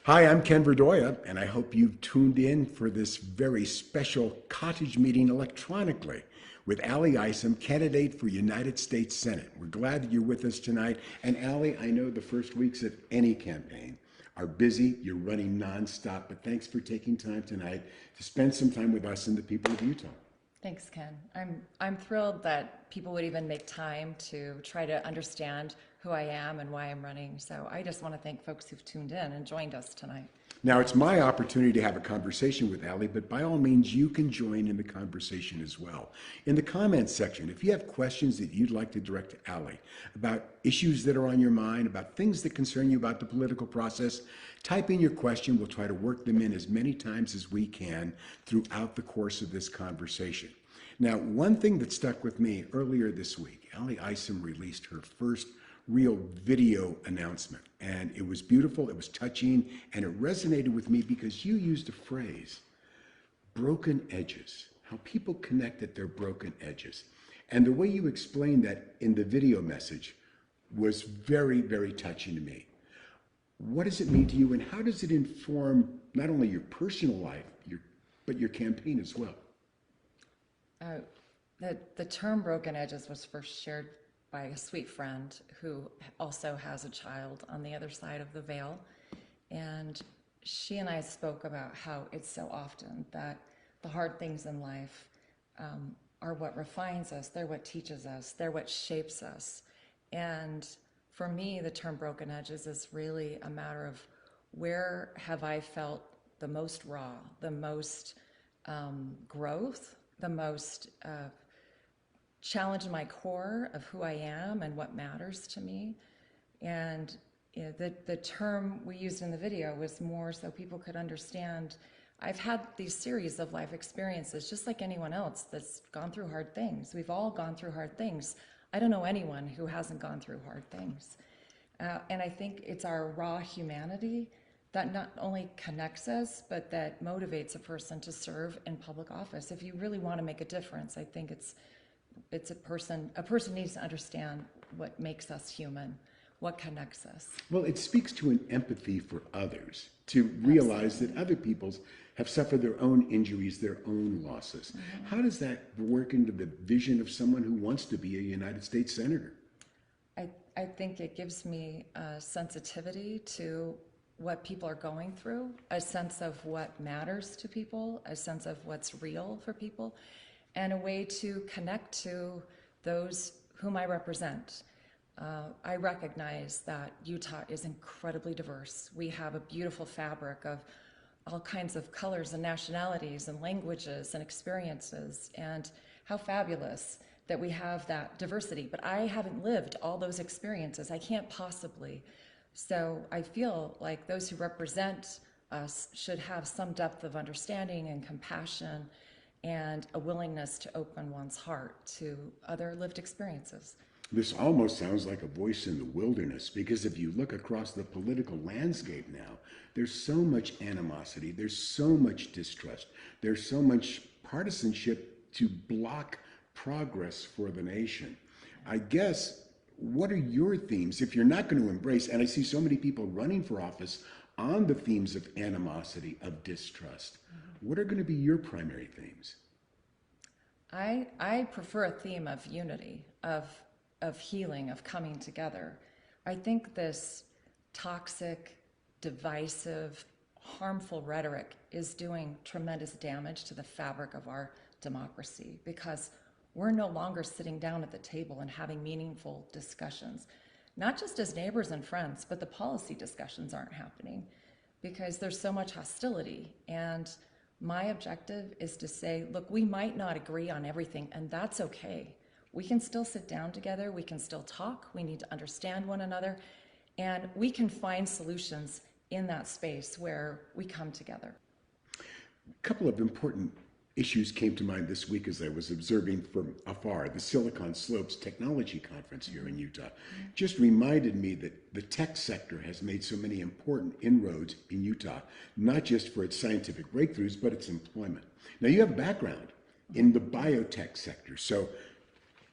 Hi, I'm Ken Verdoia, and I hope you've tuned in for this very special Cottage meeting electronically with ALi Isom, candidate for United States Senate. We're glad that you're with us tonight. And ALi, I know the first weeks of any campaign are busy. You're running nonstop, but thanks for taking time tonight to spend some time with us and the people of Utah. Thanks, Ken. I'm thrilled that people would even make time to try to understand who I am and why I'm running. So I just want to thank folks who've tuned in and joined us tonight. Now, it's my opportunity to have a conversation with ALi, but by all means, you can join in the conversation as well. In the comments section, if you have questions that you'd like to direct to ALi about issues that are on your mind, about things that concern you about the political process, type in your question. We'll try to work them in as many times as we can throughout the course of this conversation. Now, one thing that stuck with me earlier this week, ALi Isom released her first real video announcement, and it was beautiful, it was touching, and it resonated with me because you used a phrase, broken edges, how people connect at their broken edges. And the way you explained that in the video message was very, very touching to me. What does it mean to you, and how does it inform not only your personal life, but your campaign as well? The term broken edges was first shared by a sweet friend who also has a child on the other side of the veil. And she and I spoke about how it's so often that the hard things in life are what refines us, they're what teaches us, they're what shapes us. And for me, the term broken edges is really a matter of where have I felt the most raw, the most growth, the most challenge in my core of who I am and what matters to me. And the term we used in the video was more so people could understand I've had these series of life experiences just like anyone else that's gone through hard things. We've all gone through hard things. I don't know anyone who hasn't gone through hard things. And I think it's our raw humanity that not only connects us, but that motivates a person to serve in public office. If you really want to make a difference, I think it's a person needs to understand what makes us human, what connects us. Well, it speaks to an empathy for others, to realize Absolutely. that other people's have suffered their own injuries, their own losses. Mm-hmm. How does that work into the vision of someone who wants to be a United States Senator? I think it gives me a sensitivity to what people are going through, a sense of what matters to people, a sense of what's real for people, and a way to connect to those whom I represent. I recognize that Utah is incredibly diverse. We have a beautiful fabric of all kinds of colors and nationalities and languages and experiences, and how fabulous that we have that diversity. But I haven't lived all those experiences. I can't possibly. So I feel like those who represent us should have some depth of understanding and compassion and a willingness to open one's heart to other lived experiences. This almost sounds like a voice in the wilderness, because if you look across the political landscape now, there's so much animosity, there's so much distrust, there's so much partisanship to block progress for the nation. I guess, what are your themes if you're not going to embrace, and I see so many people running for office on the themes of animosity, of distrust. What are going to be your primary themes? I prefer a theme of unity, of healing, of coming together. I think this toxic, divisive, harmful rhetoric is doing tremendous damage to the fabric of our democracy, because we're no longer sitting down at the table and having meaningful discussions, not just as neighbors and friends, but the policy discussions aren't happening because there's so much hostility. And my objective is to say, look, we might not agree on everything, and that's okay. We can still sit down together, we can still talk, we need to understand one another, and we can find solutions in that space where we come together. A couple of important issues came to mind this week as I was observing from afar. The Silicon Slopes Technology Conference here in Utah just reminded me that the tech sector has made so many important inroads in Utah, not just for its scientific breakthroughs, but its employment. Now, you have a background in the biotech sector, so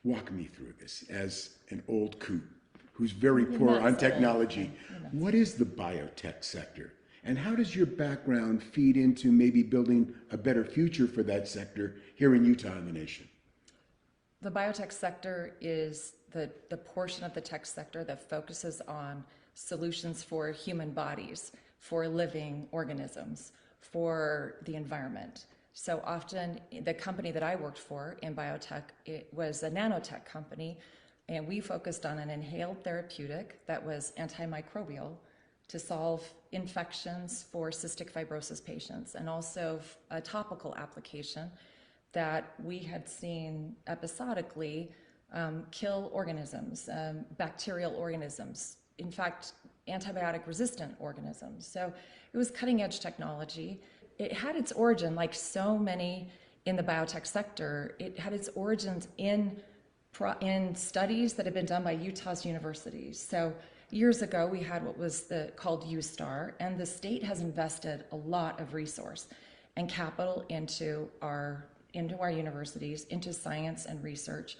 walk me through this as an old coot who's very poor on technology. What is the biotech sector? And how does your background feed into maybe building a better future for that sector here in Utah and the nation? The biotech sector is the portion of the tech sector that focuses on solutions for human bodies, for living organisms, for the environment. So often, the company that I worked for in biotech, it was a nanotech company, and we focused on an inhaled therapeutic that was antimicrobial to solve infections for cystic fibrosis patients, and also a topical application that we had seen episodically kill organisms, bacterial organisms, in fact, antibiotic resistant organisms. So it was cutting edge technology. It had its origin, like so many in the biotech sector, it had its origins in studies that had been done by Utah's universities. So years ago, we had what was called USTAR, and the state has invested a lot of resource and capital into our universities, into science and research.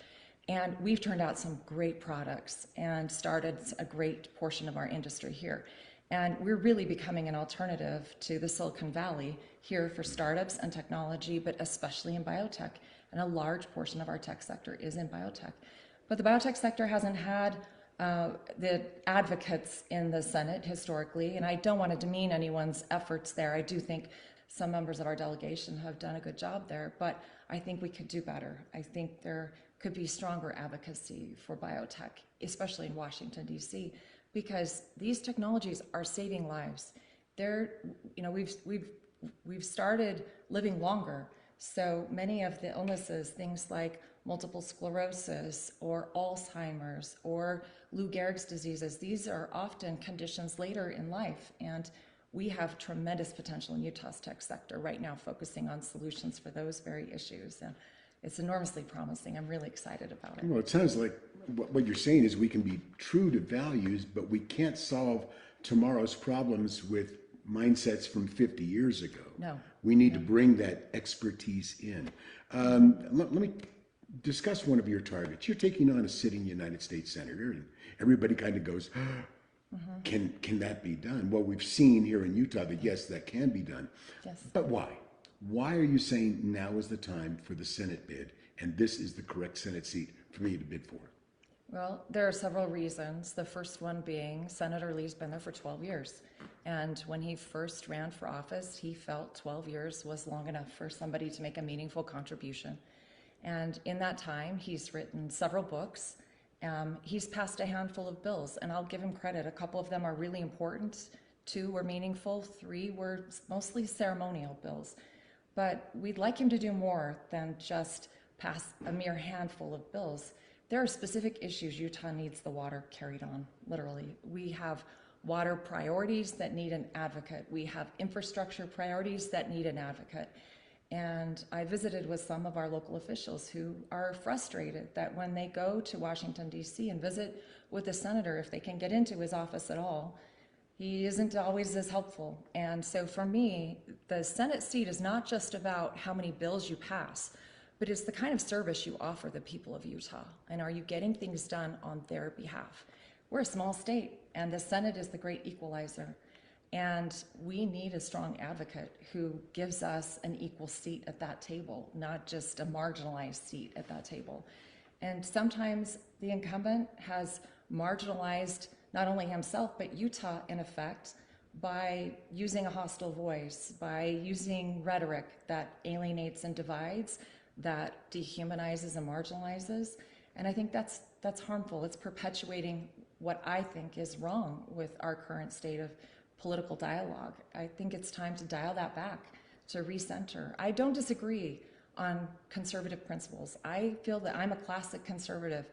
And we've turned out some great products and started a great portion of our industry here. And we're really becoming an alternative to the Silicon Valley here for startups and technology, but especially in biotech. And a large portion of our tech sector is in biotech. But the biotech sector hasn't had the advocates in the Senate historically, and I don't want to demean anyone's efforts there. I do think some members of our delegation have done a good job there, but I think we could do better. I think there could be stronger advocacy for biotech, especially in Washington, D.C., because these technologies are saving lives. We've started living longer, so many of the illnesses, things like multiple sclerosis or Alzheimer's or Lou Gehrig's diseases, these are often conditions later in life, and we have tremendous potential in Utah's tech sector right now, focusing on solutions for those very issues. And it's enormously promising. I'm really excited about it. Well, it sounds like what you're saying is we can be true to values, but we can't solve tomorrow's problems with mindsets from 50 years ago. No. We need to bring that expertise in. Let me discuss one of your targets. You're taking on a sitting United States Senator, and everybody kind of goes, Can that be done? Well, we've seen here in Utah that yes, that can be done. Yes. But why? Why are you saying now is the time for the Senate bid, and this is the correct Senate seat for me to bid for? Well, there are several reasons. The first one being Senator Lee's been there for 12 years. And when he first ran for office, he felt 12 years was long enough for somebody to make a meaningful contribution. And in that time, he's written several books. He's passed a handful of bills, and I'll give him credit. A couple of them are really important. 2 were meaningful. 3 were mostly ceremonial bills. But we'd like him to do more than just pass a mere handful of bills. There are specific issues Utah needs the water carried on, literally. We have water priorities that need an advocate. We have infrastructure priorities that need an advocate. And I visited with some of our local officials who are frustrated that when they go to Washington, D.C. and visit with the senator, if they can get into his office at all, he isn't always as helpful. And so for me, the Senate seat is not just about how many bills you pass, but it's the kind of service you offer the people of Utah. And are you getting things done on their behalf? We're a small state, and the Senate is the great equalizer. And we need a strong advocate who gives us an equal seat at that table, not just a marginalized seat at that table. And sometimes the incumbent has marginalized not only himself, but Utah in effect, by using a hostile voice, by using rhetoric that alienates and divides, that dehumanizes and marginalizes. And I think that's harmful. It's perpetuating what I think is wrong with our current state of political dialogue. I think it's time to dial that back, to recenter. I don't disagree on conservative principles. I feel that I'm a classic conservative.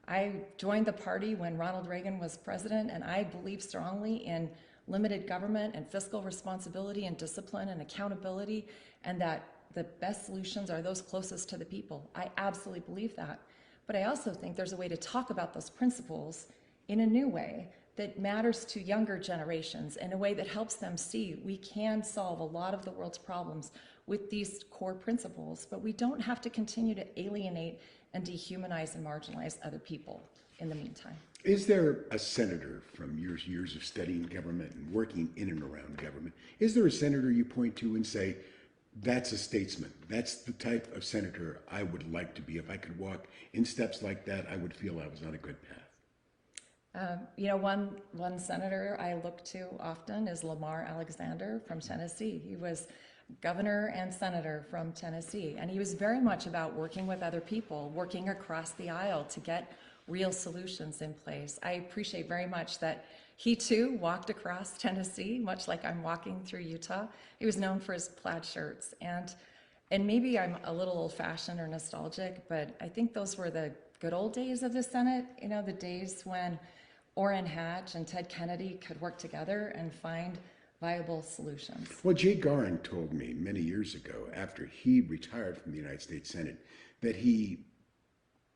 I joined the party when Ronald Reagan was president, and I believe strongly in limited government and fiscal responsibility and discipline and accountability, and that the best solutions are those closest to the people. I absolutely believe that. But I also think there's a way to talk about those principles in a new way that matters to younger generations, in a way that helps them see we can solve a lot of the world's problems with these core principles, but we don't have to continue to alienate and dehumanize and marginalize other people in the meantime. Is there a senator from your years of studying government and working in and around government? Is there a senator you point to and say, that's a statesman? That's the type of senator I would like to be. If I could walk in steps like that, I would feel I was on a good path. One senator I look to often is Lamar Alexander from Tennessee. He was governor and senator from Tennessee, and he was very much about working with other people, working across the aisle to get real solutions in place. I appreciate very much that he too walked across Tennessee, much like I'm walking through Utah. He was known for his plaid shirts, and maybe I'm a little old-fashioned or nostalgic, but I think those were the good old days of the Senate, the days when Orrin Hatch and Ted Kennedy could work together and find viable solutions. Well, Jay Garring told me many years ago, after he retired from the United States Senate, that he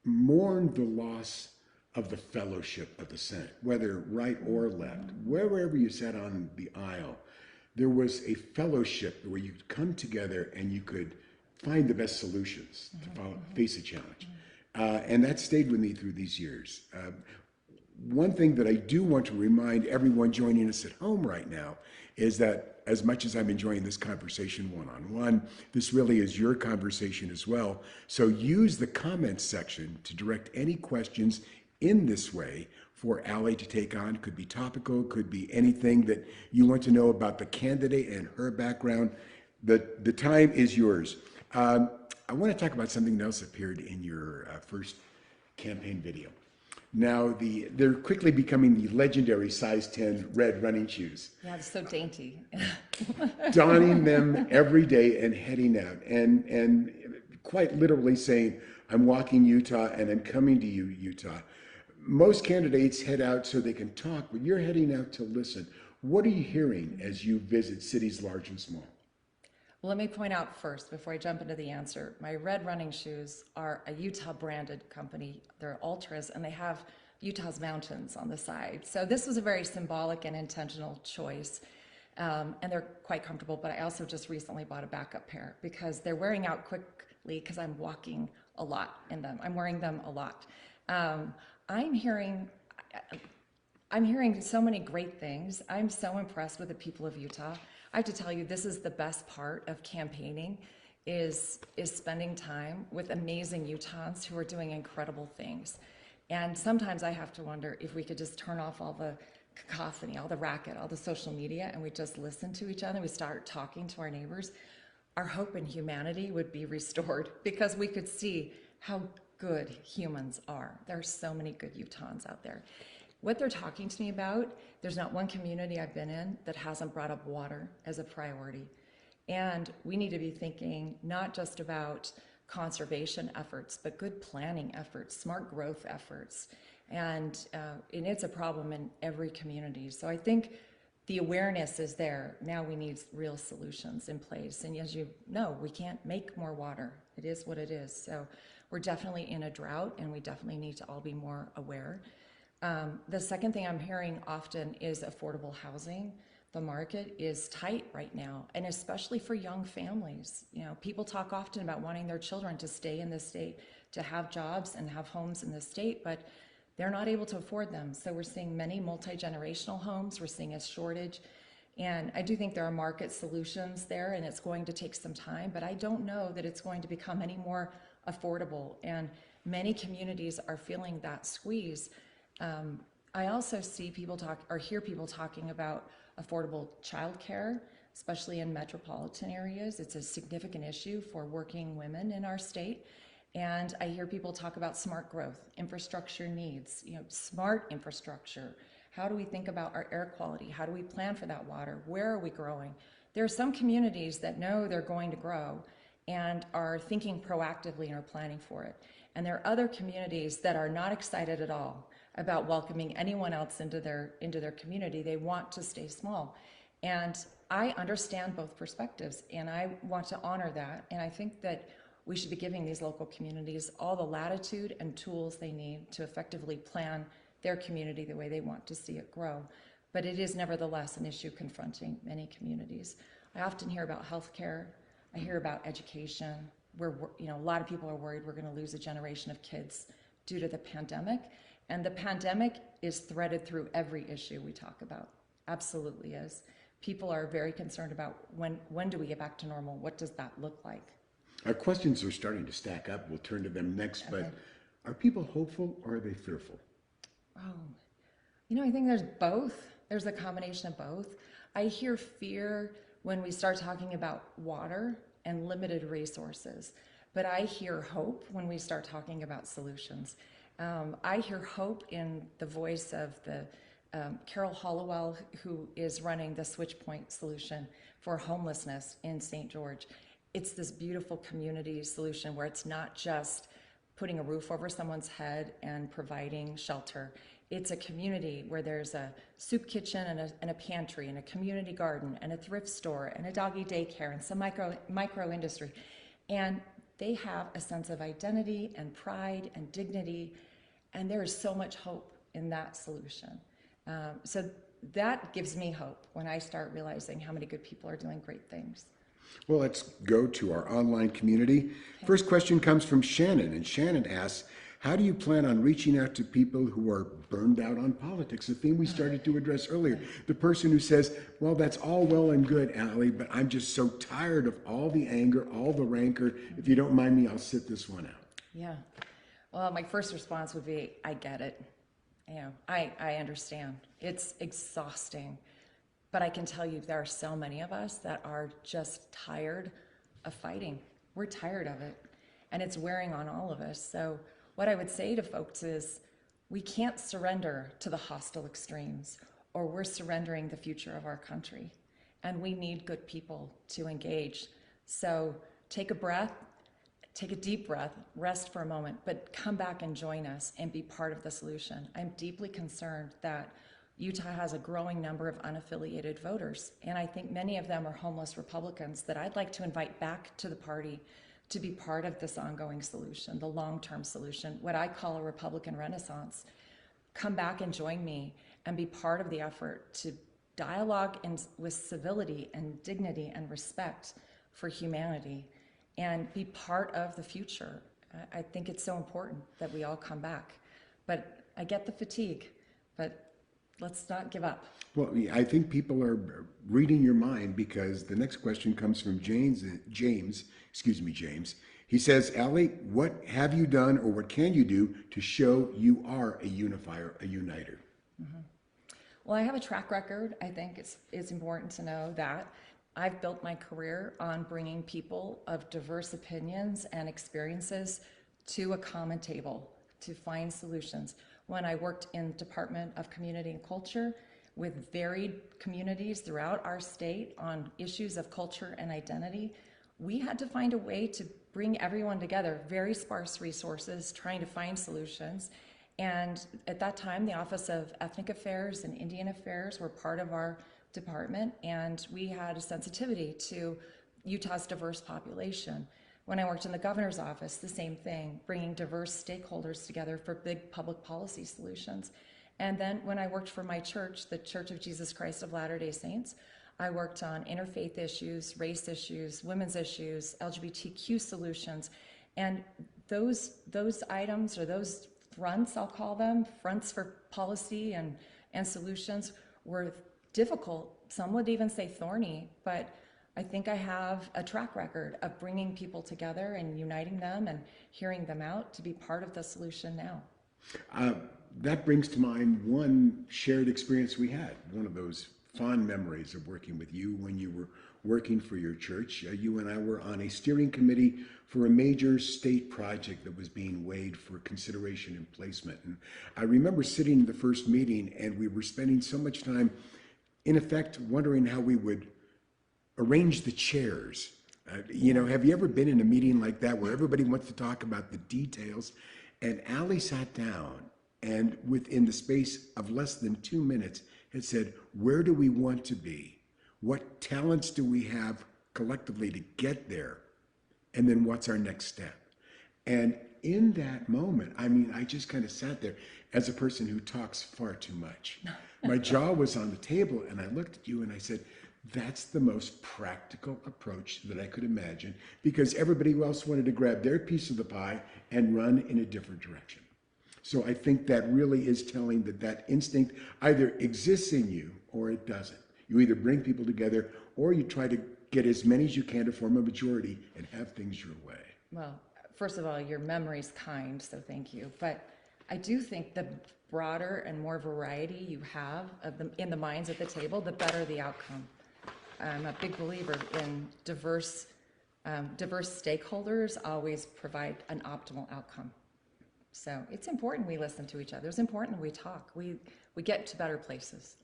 mourned the loss of the fellowship of the Senate, whether right or left, wherever you sat on the aisle, there was a fellowship where you could come together and you could find the best solutions to face a challenge. And that stayed with me through these years. One thing that I do want to remind everyone joining us at home right now is that as much as I'm enjoying this conversation one-on-one, this really is your conversation as well. So use the comments section to direct any questions in this way for ALi to take on. Could be topical, could be anything that you want to know about the candidate and her background. The time is yours. I want to talk about something else that appeared in your first campaign video. Now, they're quickly becoming the legendary size 10 red running shoes. Yeah, it's so dainty. Donning them every day and heading out and quite literally saying, I'm walking Utah and I'm coming to you, Utah. Most candidates head out so they can talk, but you're heading out to listen. What are you hearing as you visit cities large and small? Well, let me point out first, before I jump into the answer, my red running shoes are a Utah branded company. They're Ultras, and they have Utah's mountains on the side. So this was a very symbolic and intentional choice. And they're quite comfortable, but I also just recently bought a backup pair because they're wearing out quickly because I'm walking a lot in them. I'm wearing them a lot. I'm hearing so many great things. I'm so impressed with the people of Utah. I have to tell you, this is the best part of campaigning is spending time with amazing Utahns who are doing incredible things. And sometimes I have to wonder if we could just turn off all the cacophony, all the racket, all the social media, and we just listen to each other, we start talking to our neighbors, our hope in humanity would be restored because we could see how good humans are. There are so many good Utahns out there. What they're talking to me about, there's not one community I've been in that hasn't brought up water as a priority. And we need to be thinking not just about conservation efforts, but good planning efforts, smart growth efforts. And it's a problem in every community. So I think the awareness is there. Now we need real solutions in place. And as you know, we can't make more water. It is what it is. So we're definitely in a drought, and we definitely need to all be more aware. The second thing I'm hearing often is affordable housing. The market is tight right now, and especially for young families. People talk often about wanting their children to stay in the state, to have jobs and have homes in the state, but they're not able to afford them. So we're seeing many multi-generational homes. We're seeing a shortage. And I do think there are market solutions there, and it's going to take some time, but I don't know that it's going to become any more affordable. And many communities are feeling that squeeze. I also see hear people talking about affordable childcare, especially in metropolitan areas. It's a significant issue for working women in our state. And I hear people talk about smart growth, infrastructure needs, smart infrastructure. How do we think about our air quality? How do we plan for that water? Where are we growing? There are some communities that know they're going to grow and are thinking proactively and are planning for it. And there are other communities that are not excited at all about welcoming anyone else into their community. They want to stay small. And I understand both perspectives, and I want to honor that. And I think that we should be giving these local communities all the latitude and tools they need to effectively plan their community the way they want to see it grow. But it is nevertheless an issue confronting many communities. I often hear about healthcare. I hear about education. A lot of people are worried we're going to lose a generation of kids due to the pandemic. And the pandemic is threaded through every issue we talk about. Absolutely is. People are very concerned about when do we get back to normal? What does that look like? Our questions are starting to stack up. We'll turn to them next, but are people hopeful or are they fearful? Oh, I think there's both. There's a combination of both. I hear fear when we start talking about water and limited resources, but I hear hope when we start talking about solutions. I hear hope in the voice of the Carol Hollowell, who is running the Switchpoint solution for homelessness in St. George. It's this beautiful community solution where it's not just putting a roof over someone's head and providing shelter. It's a community where there's a soup kitchen and a pantry and a community garden and a thrift store and a doggy daycare and some micro industry. And they have a sense of identity and pride and dignity, and there is so much hope in that solution. So that gives me hope when I start realizing how many good people are doing great things. Well, let's go to our online community. Okay. First question comes from Shannon, and Shannon asks, how do you plan on reaching out to people who are burned out on politics? A theme we started to address earlier. The person who says, well, that's all well and good, ALi, but I'm just so tired of all the anger, all the rancor. If you don't mind me, I'll sit this one out. Yeah. Well, my first response would be, I get it. I understand. It's exhausting. But I can tell you there are so many of us that are just tired of fighting. We're tired of it. And it's wearing on all of us. So what I would say to folks is we can't surrender to the hostile extremes, or we're surrendering the future of our country. And we need good people to engage. So take a breath, take a deep breath, rest for a moment, but come back and join us and be part of the solution. I'm deeply concerned that Utah has a growing number of unaffiliated voters, and I think many of them are homeless Republicans that I'd like to invite back to the party to be part of this ongoing solution, the long-term solution, what I call a Republican Renaissance. Come back and join me and be part of the effort to dialogue with civility and dignity and respect for humanity and be part of the future. I think it's so important that we all come back. But I get the fatigue, but let's not give up. Well, I think people are reading your mind because the next question comes from James. He says, ALi, what have you done or what can you do to show you are a unifier, a uniter? Mm-hmm. Well, I have a track record. I think it's important to know that. I've built my career on bringing people of diverse opinions and experiences to a common table to find solutions. When I worked in the Department of Community and Culture with varied communities throughout our state on issues of culture and identity, we had to find a way to bring everyone together, very sparse resources, trying to find solutions. And at that time, the Office of Ethnic Affairs and Indian Affairs were part of our department, and we had a sensitivity to Utah's diverse population. When I worked in the governor's office, the same thing, bringing diverse stakeholders together for big public policy solutions. And then when I worked for my church, the Church of Jesus Christ of Latter-day Saints, I worked on interfaith issues, race issues, women's issues, LGBTQ solutions. And those items, or those fronts, I'll call them, fronts for policy and solutions, were difficult. Some would even say thorny, but I think I have a track record of bringing people together and uniting them and hearing them out to be part of the solution now. That brings to mind one shared experience we had, one of those fond memories of working with you when you were working for your church. You and I were on a steering committee for a major state project that was being weighed for consideration and placement. And I remember sitting in the first meeting, and we were spending so much time, in effect, wondering how we would arrange the chairs. Have you ever been in a meeting like that where everybody wants to talk about the details? And ALi sat down and within the space of less than 2 minutes had said, where do we want to be? What talents do we have collectively to get there? And then what's our next step? And in that moment, I just kind of sat there as a person who talks far too much. My jaw was on the table, and I looked at you and I said, that's the most practical approach that I could imagine, because everybody else wanted to grab their piece of the pie and run in a different direction. So I think that really is telling that that instinct either exists in you or it doesn't. You either bring people together or you try to get as many as you can to form a majority and have things your way. Well, first of all, your memory's kind, so thank you. But I do think the broader and more variety you have in the minds at the table, the better the outcome. I'm a big believer in diverse stakeholders always provide an optimal outcome. So it's important we listen to each other. It's important we talk. We get to better places.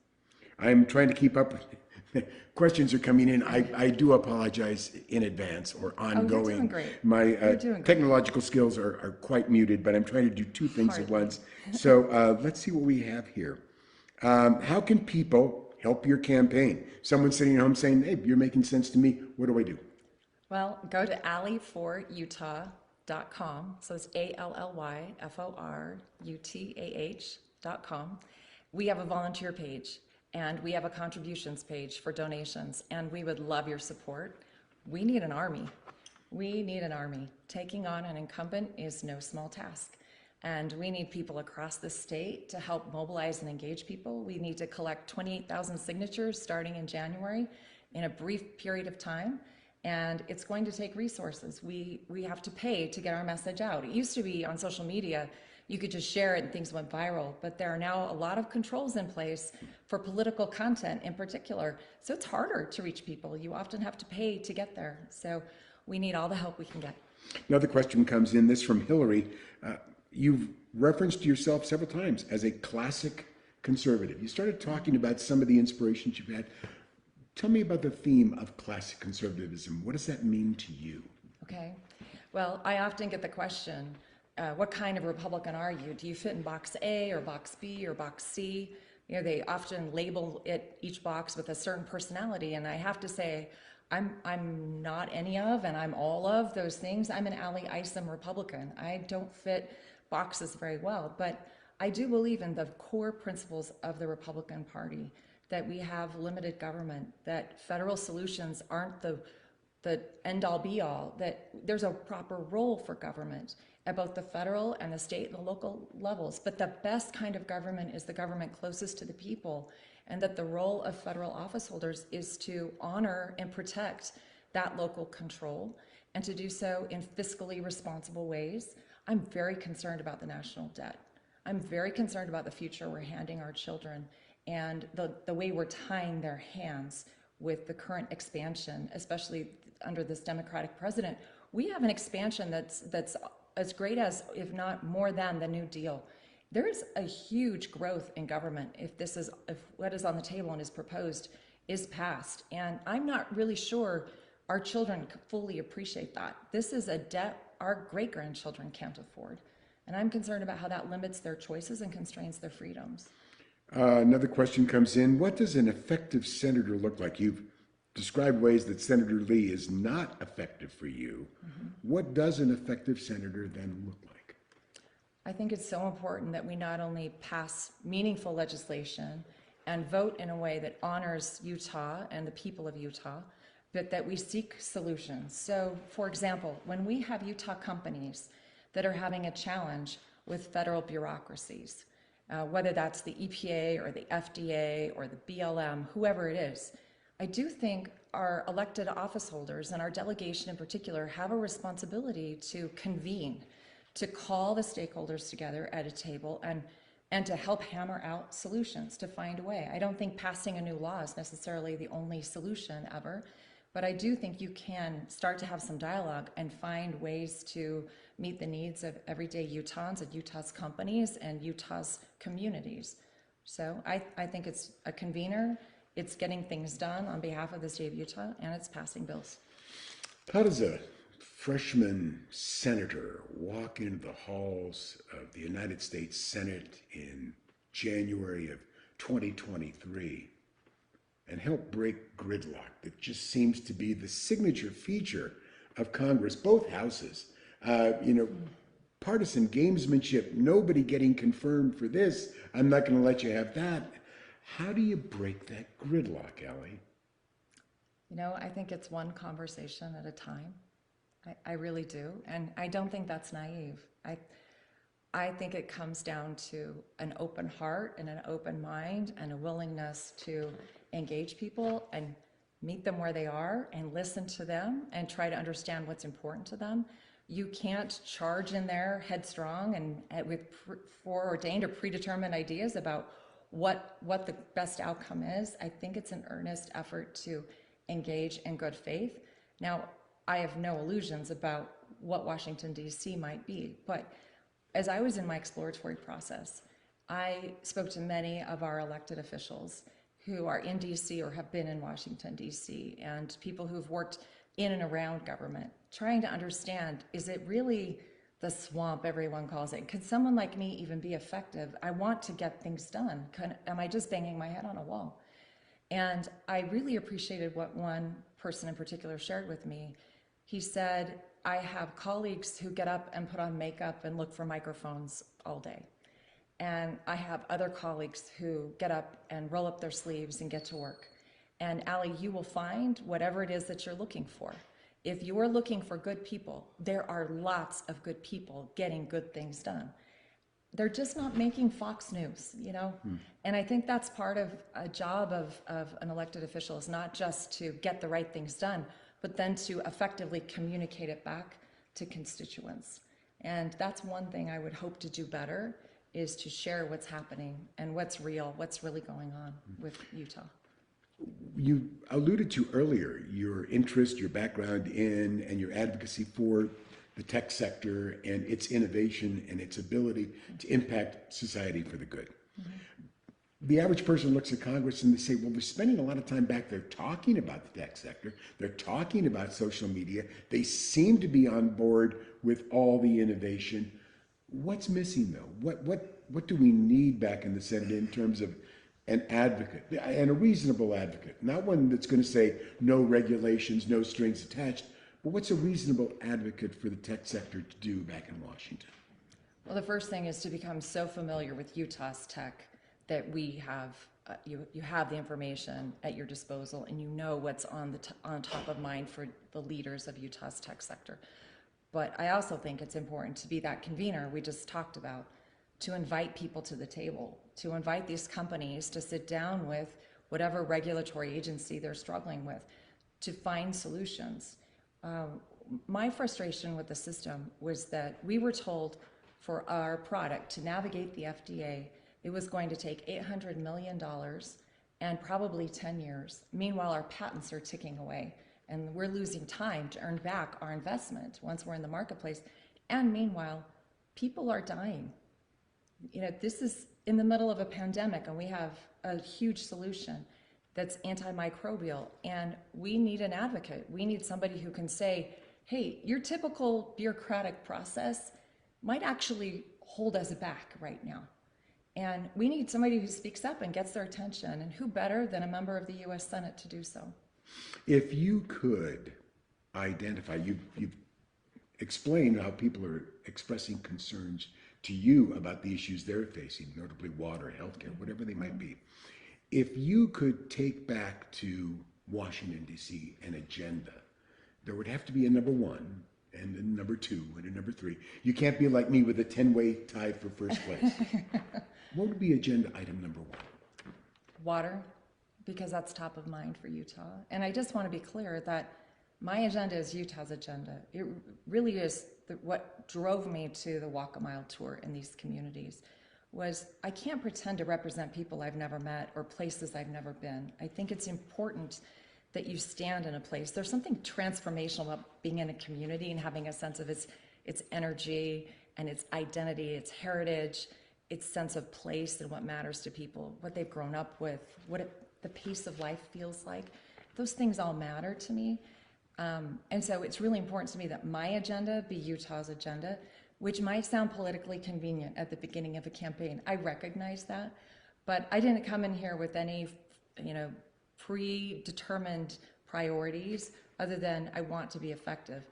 I'm trying to keep up with questions are coming in. I do apologize in advance or ongoing. Oh, you're doing great. My doing technological skills are quite muted, but I'm trying to do two things at Hardly. once. So let's see what we have here. How can people help your campaign? Someone sitting at home saying, hey, you're making sense to me. What do I do? Well, go to ALi4Utah.com. So it's ALLY4UTAH.com. We have a volunteer page and we have a contributions page for donations, and we would love your support. We need an army. We need an army. Taking on an incumbent is no small task. And we need people across the state to help mobilize and engage people. We need to collect 28,000 signatures starting in January in a brief period of time. And it's going to take resources. We have to pay to get our message out. It used to be on social media, you could just share it and things went viral, but there are now a lot of controls in place for political content in particular. So it's harder to reach people. You often have to pay to get there. So we need all the help we can get. Another question comes in, this from Hillary. You've referenced yourself several times as a classic conservative. You started talking about some of the inspirations you've had. Tell me about the theme of classic conservatism. What does that mean to you? Okay. Well, I often get the question, what kind of Republican are you? Do you fit in box A or box B or box C? You know, they often label each box with a certain personality, and I have to say, I'm not any of, and I'm all of those things. I'm an Isom Republican. I don't fit boxes very well, but I do believe in the core principles of the Republican Party, that we have limited government, that federal solutions aren't the end-all be-all, that there's a proper role for government at both the federal and the state and the local levels. But the best kind of government is the government closest to the people, and that the role of federal office holders is to honor and protect that local control, and to do so in fiscally responsible ways. I'm very concerned about the national debt. I'm very concerned about the future we're handing our children, and the way we're tying their hands with the current expansion, especially under this Democratic president. We have an expansion that's as great as, if not more than, the New Deal. There is a huge growth in government if what is on the table and is proposed is passed. And I'm not really sure our children fully appreciate that. This is a debt our great-grandchildren can't afford. And I'm concerned about how that limits their choices and constrains their freedoms. Another question comes in. What does an effective senator look like? You've described ways that Senator Lee is not effective for you. Mm-hmm. What does an effective senator then look like? I think it's so important that we not only pass meaningful legislation and vote in a way that honors Utah and the people of Utah, but that we seek solutions. So, for example, when we have Utah companies that are having a challenge with federal bureaucracies, whether that's the EPA or the FDA or the BLM, whoever it is, I do think our elected office holders and our delegation in particular have a responsibility to convene, to call the stakeholders together at a table and to help hammer out solutions, to find a way. I don't think passing a new law is necessarily the only solution ever, but I do think you can start to have some dialogue and find ways to meet the needs of everyday Utahns and Utah's companies and Utah's communities. So I think it's a convener, it's getting things done on behalf of the state of Utah, and it's passing bills. How does a freshman senator walk into the halls of the United States Senate in January of 2023 and help break gridlock that just seems to be the signature feature of Congress, both houses? Partisan gamesmanship, nobody getting confirmed for this, I'm not going to let you have that. How do you break that gridlock, ALi? I think it's one conversation at a time. I really do. And I don't think that's naive. I think it comes down to an open heart and an open mind and a willingness to engage people and meet them where they are and listen to them and try to understand what's important to them. You can't charge in there headstrong and with foreordained or predetermined ideas about what the best outcome is. I think it's an earnest effort to engage in good faith. Now, I have no illusions about what Washington, D.C. might be, but as I was in my exploratory process, I spoke to many of our elected officials who are in DC or have been in Washington, DC, and people who've worked in and around government, trying to understand, is it really the swamp everyone calls it? Could someone like me even be effective? I want to get things done. Am I just banging my head on a wall? And I really appreciated what one person in particular shared with me. He said, I have colleagues who get up and put on makeup and look for microphones all day. And I have other colleagues who get up and roll up their sleeves and get to work. And ALi, you will find whatever it is that you're looking for. If you are looking for good people, there are lots of good people getting good things done. They're just not making Fox News, you know? And I think that's part of a job of an elected official, is not just to get the right things done, but then to effectively communicate it back to constituents. And that's one thing I would hope to do better, is to share what's happening and what's real, what's really going on with Utah. You alluded to earlier your interest, your background in, and your advocacy for the tech sector and its innovation and its ability to impact society for the good. The average person looks at Congress and they say, well, they're spending a lot of time back there talking about the tech sector. They're talking about social media. They seem to be on board with all the innovation. What's missing, though? What do we need back in the Senate in terms of an advocate, and a reasonable advocate? Not one that's going to say no regulations, no strings attached, but what's a reasonable advocate for the tech sector to do back in Washington? Well, the first thing is to become so familiar with Utah's tech that we have, you have the information at your disposal, and you know what's on top of mind for the leaders of Utah's tech sector. But I also think it's important to be that convener we just talked about, to invite people to the table, to invite these companies to sit down with whatever regulatory agency they're struggling with, to find solutions. My frustration with the system was that we were told for our product to navigate the FDA, it was going to take $800 million and probably 10 years. Meanwhile, our patents are ticking away, and we're losing time to earn back our investment once we're in the marketplace. And meanwhile, people are dying. You know, this is in the middle of a pandemic, and we have a huge solution that's antimicrobial, and we need an advocate. We need somebody who can say, hey, your typical bureaucratic process might actually hold us back right now. And we need somebody who speaks up and gets their attention, and who better than a member of the U.S. Senate to do so? If you could identify, you've explained how people are expressing concerns to you about the issues they're facing, notably water, healthcare, whatever they might be. If you could take back to Washington, D.C. an agenda, there would have to be a number one, and a number two, and a number three. You can't be like me with a 10-way tie for first place. What would be agenda item number one? Water, because that's top of mind for Utah. And I just want to be clear that my agenda is Utah's agenda. It really is what drove me to the Walk a Mile tour in these communities. Was I can't pretend to represent people I've never met or places I've never been. I think it's important that you stand in a place. There's something transformational about being in a community and having a sense of its energy and its identity, its heritage, its sense of place and what matters to people, what they've grown up with, the pace of life feels like. Those things all matter to me. And so it's really important to me that my agenda be Utah's agenda, which might sound politically convenient at the beginning of a campaign. I recognize that, but I didn't come in here with any, predetermined priorities other than I want to be effective.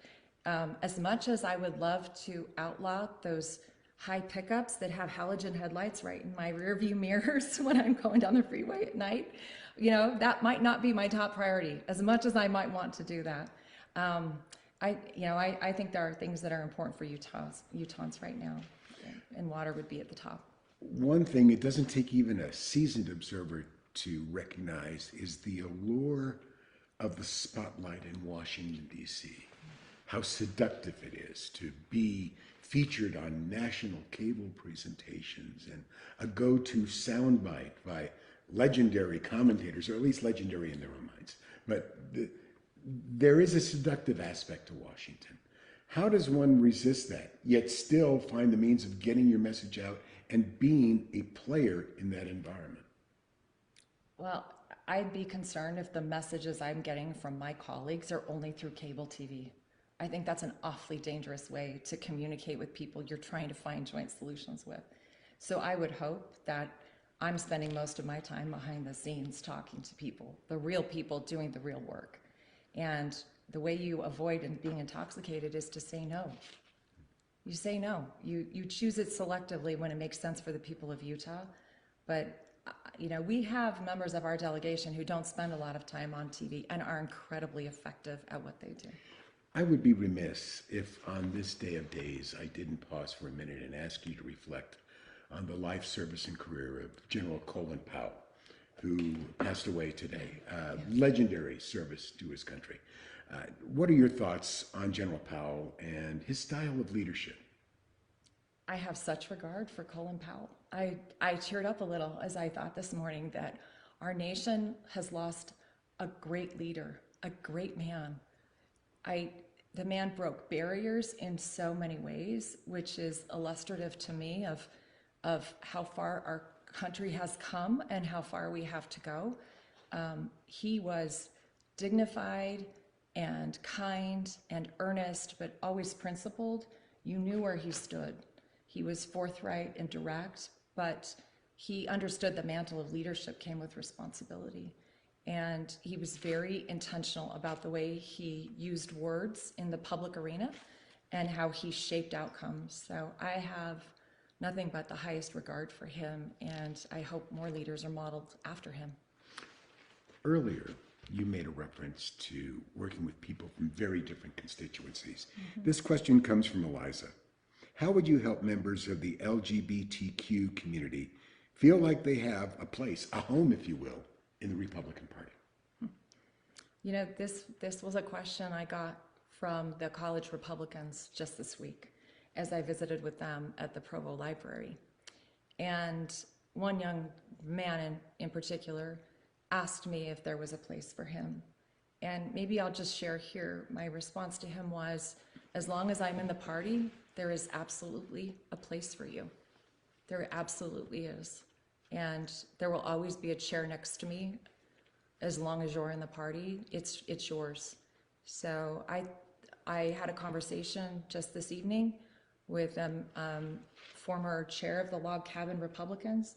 As much as I would love to outlaw those high pickups that have halogen headlights right in my rearview mirrors when I'm going down the freeway at night, that might not be my top priority, as much as I might want to do that. I think there are things that are important for Utahns right now. and water would be at the top. One thing it doesn't take even a seasoned observer to recognize is the allure of the spotlight in Washington, D.C. How seductive it is to be featured on national cable presentations and a go-to soundbite by legendary commentators, or at least legendary in their own minds. But there is a seductive aspect to Washington. How does one resist that, yet still find the means of getting your message out and being a player in that environment? Well, I'd be concerned if the messages I'm getting from my colleagues are only through cable TV. I think that's an awfully dangerous way to communicate with people you're trying to find joint solutions with. So I would hope that I'm spending most of my time behind the scenes talking to people, the real people doing the real work. And the way you avoid being intoxicated is to say no. You say no. You choose it selectively when it makes sense for the people of Utah. But we have members of our delegation who don't spend a lot of time on TV and are incredibly effective at what they do. I would be remiss if on this day of days I didn't pause for a minute and ask you to reflect on the life, service, and career of General Colin Powell, who passed away today. Legendary service to his country. What are your thoughts on General Powell and his style of leadership? I have such regard for Colin Powell. I teared up a little as I thought this morning that our nation has lost a great leader, a great man. The man broke barriers in so many ways, which is illustrative to me of how far our country has come and how far we have to go. He was dignified and kind and earnest, but always principled. You knew where he stood. He was forthright and direct, but he understood the mantle of leadership came with responsibility. And he was very intentional about the way he used words in the public arena and how he shaped outcomes. So I have nothing but the highest regard for him, and I hope more leaders are modeled after him. Earlier, you made a reference to working with people from very different constituencies. This question comes from Eliza. How would you help members of the LGBTQ community feel like they have a place, a home, if you will, in the Republican Party? This was a question I got from the college Republicans just this week as I visited with them at the Provo Library. And one young man in particular asked me if there was a place for him. And maybe I'll just share here. My response to him was, as long as I'm in the party, there is absolutely a place for you. There absolutely is. And there will always be a chair next to me. As long as you're in the party, it's yours. So I had a conversation just this evening with former chair of the Log Cabin Republicans,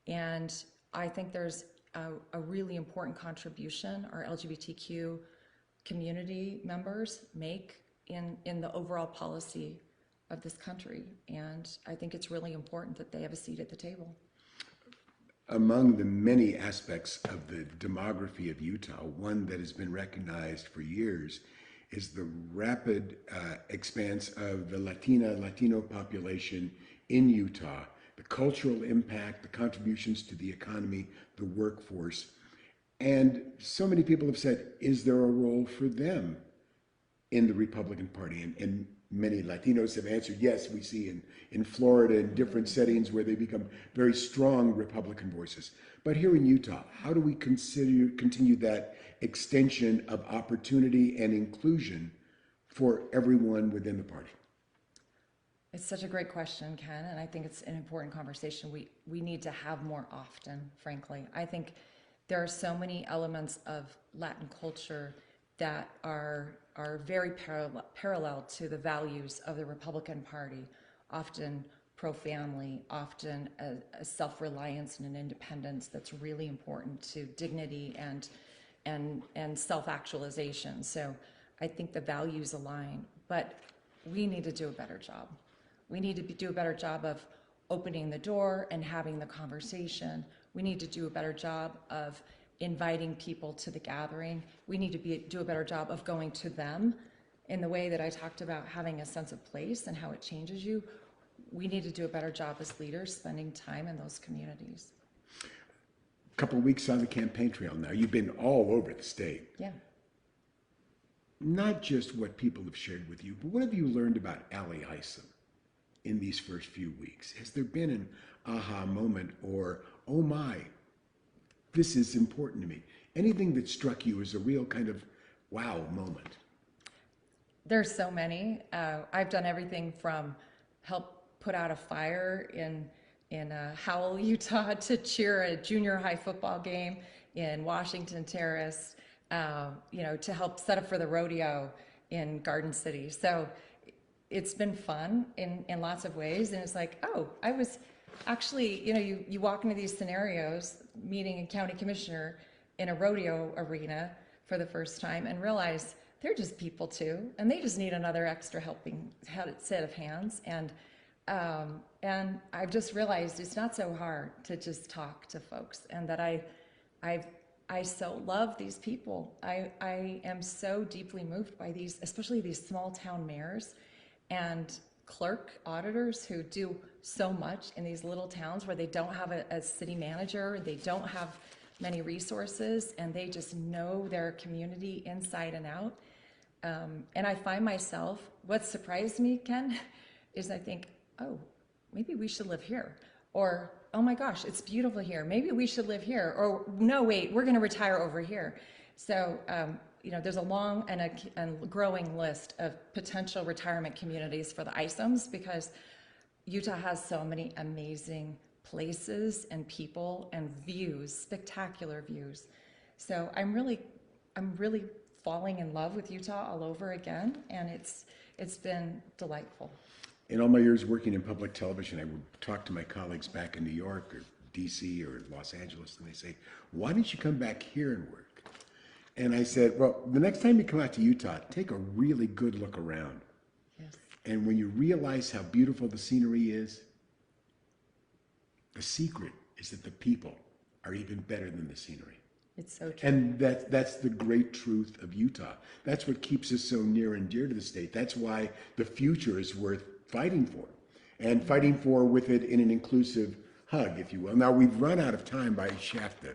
and I think there's a really important contribution our LGBTQ community members make in the overall policy of this country, and I think it's really important that they have a seat at the table. Among the many aspects of the demography of Utah, one that has been recognized for years is the rapid expanse of the Latino population in Utah, the cultural impact, the contributions to the economy, the workforce. And so many people have said, is there a role for them in the Republican Party? And many Latinos have answered, yes, we see in Florida in different settings where they become very strong Republican voices. But here in Utah, how do we continue that extension of opportunity and inclusion for everyone within the party? It's such a great question, Ken, and I think it's an important conversation we need to have more often, frankly. I think there are so many elements of Latin culture that are very parallel to the values of the Republican Party, often pro-family, often a self-reliance and an independence that's really important to dignity and self-actualization. So I think the values align, but we need to do a better job. We need to do a better job of opening the door and having the conversation. We need to do a better job of inviting people to the gathering. We need to do a better job of going to them in the way that I talked about having a sense of place and how it changes you. we need to do a better job as leaders spending time in those communities. A couple of weeks on the campaign trail now. You've been all over the state. Yeah. Not just what people have shared with you, but what have you learned about Isom in these first few weeks? Has there been an aha moment or, oh my, this is important to me? Anything that struck you as a real kind of wow moment? There's so many. I've done everything from help put out a fire in Howell, Utah, to cheer a junior high football game in Washington Terrace, to help set up for the rodeo in Garden City. So it's been fun in lots of ways. And it's like, oh, I was actually, you walk into these scenarios, meeting a county commissioner in a rodeo arena for the first time and realize they're just people too, and they just need another extra helping set of hands. And I've just realized it's not so hard to just talk to folks, and that I so love these people. I am so deeply moved by these, especially these small town mayors and clerk auditors who do so much in these little towns where they don't have a city manager, they don't have many resources, and they just know their community inside and out. And I find myself, what surprised me, Ken, is I think, oh, maybe we should live here. Or, oh my gosh, it's beautiful here. Maybe we should live here. Or, no, wait, we're going to retire over here. So, there's a long and growing list of potential retirement communities for the Isoms, because Utah has so many amazing places and people and views, spectacular views. So I'm really falling in love with Utah all over again, and it's been delightful. In all my years working in public television, I would talk to my colleagues back in New York or DC or Los Angeles, and they say, why didn't you come back here and work? And I said, well, the next time you come out to Utah, take a really good look around. Yes. And when you realize how beautiful the scenery is, the secret is that the people are even better than the scenery. It's so true. And that's the great truth of Utah. That's what keeps us so near and dear to the state. That's why the future is worth fighting for, and fighting for with it in an inclusive hug, if you will. Now, we've run out of time. I have to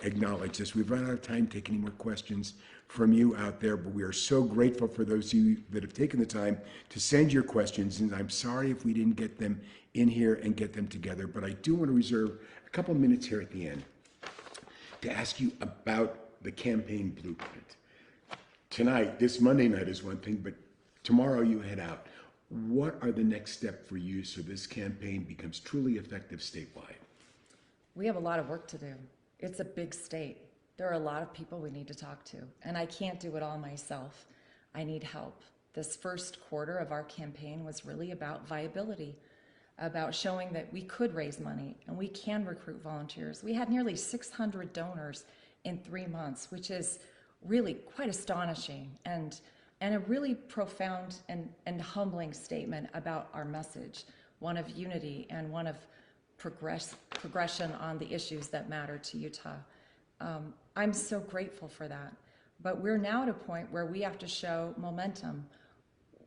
acknowledge this. We've run out of time to take any more questions from you out there, but we are so grateful for those of you that have taken the time to send your questions, and I'm sorry if we didn't get them in here and get them together, but I do want to reserve a couple minutes here at the end to ask you about the campaign blueprint. Tonight, this Monday night is one thing, but tomorrow you head out. What are the next step for you so this campaign becomes truly effective statewide? We have a lot of work to do. It's a big state. There are a lot of people we need to talk to, and I can't do it all myself. I need help. This first quarter of our campaign was really about viability, about showing that we could raise money and we can recruit volunteers. We had nearly 600 donors in 3 months, which is really quite astonishing, and a really profound and humbling statement about our message, one of unity and one of progression on the issues that matter to Utah. I'm so grateful for that. But we're now at a point where we have to show momentum.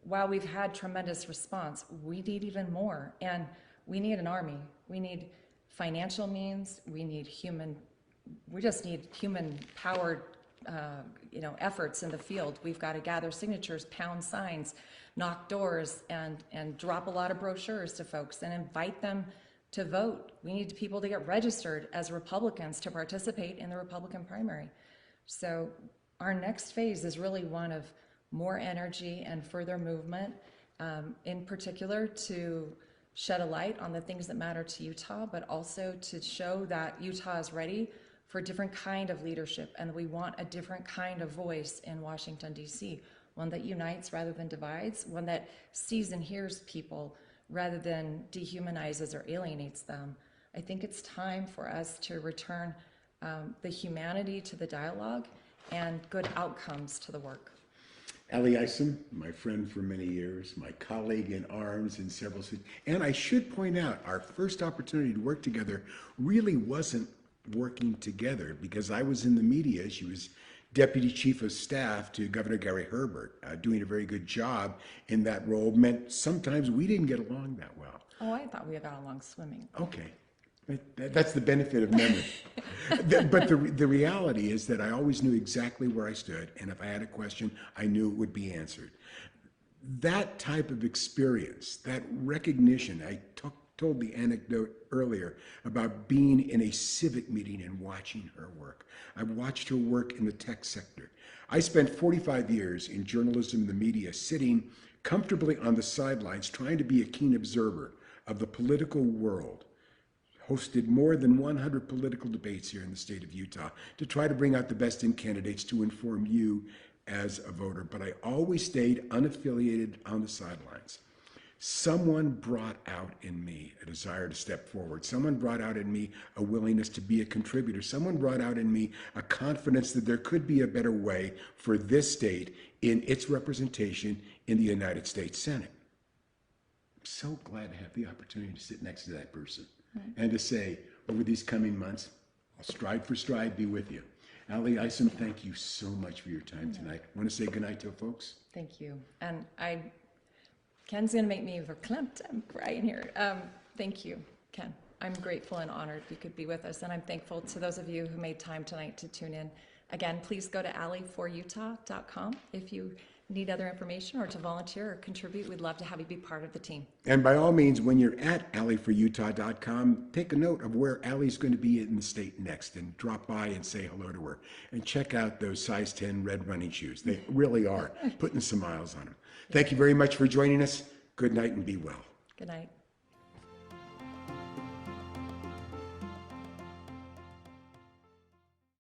While we've had tremendous response, we need even more. And we need an army. We need financial means. We just need human-powered efforts in the field. We've got to gather signatures, pound signs, knock doors, and drop a lot of brochures to folks and invite them to vote. We need people to get registered as Republicans to participate in the Republican primary. So our next phase is really one of more energy and further movement, in particular to shed a light on the things that matter to Utah, but also to show that Utah is ready for a different kind of leadership, and we want a different kind of voice in Washington, D.C., one that unites rather than divides, one that sees and hears people rather than dehumanizes or alienates them. I think it's time for us to return the humanity to the dialogue and good outcomes to the work. ALi Isom, my friend for many years, my colleague in arms in several cities, and I should point out, our first opportunity to work together really wasn't working together because I was in the media, she was Deputy Chief of Staff to Governor Gary Herbert, doing a very good job in that role, meant sometimes we didn't get along that well. Oh, I thought we got along swimming. Okay. That's the benefit of memory. But the reality is that I always knew exactly where I stood, and if I had a question, I knew it would be answered. That type of experience, that recognition, I told the anecdote earlier about being in a civic meeting and watching her work. I watched her work in the tech sector. I spent 45 years in journalism and the media, sitting comfortably on the sidelines, trying to be a keen observer of the political world. Hosted more than 100 political debates here in the state of Utah to try to bring out the best in candidates to inform you as a voter, but I always stayed unaffiliated on the sidelines. Someone brought out in me a desire to step forward. Someone brought out in me a willingness to be a contributor. Someone brought out in me a confidence that there could be a better way for this state in its representation in the United States Senate. I'm so glad to have the opportunity to sit next to that person and to say, over these coming months, I'll stride for stride be with you. ALi, Isom, thank you so much for your time tonight. I want to say goodnight to folks. Thank you. And Ken's going to make me verklempt. I'm crying here. Thank you, Ken. I'm grateful and honored you could be with us, and I'm thankful to those of you who made time tonight to tune in. Again, please go to ALi4Utah.com if you need other information or to volunteer or contribute. We'd love to have you be part of the team. And by all means, when you're at ALi4Utah.com, take a note of where ALi's going to be in the state next and drop by and say hello to her. And check out those size 10 red running shoes. They really are putting some miles on them. Thank you very much for joining us. Good night and be well. Good night.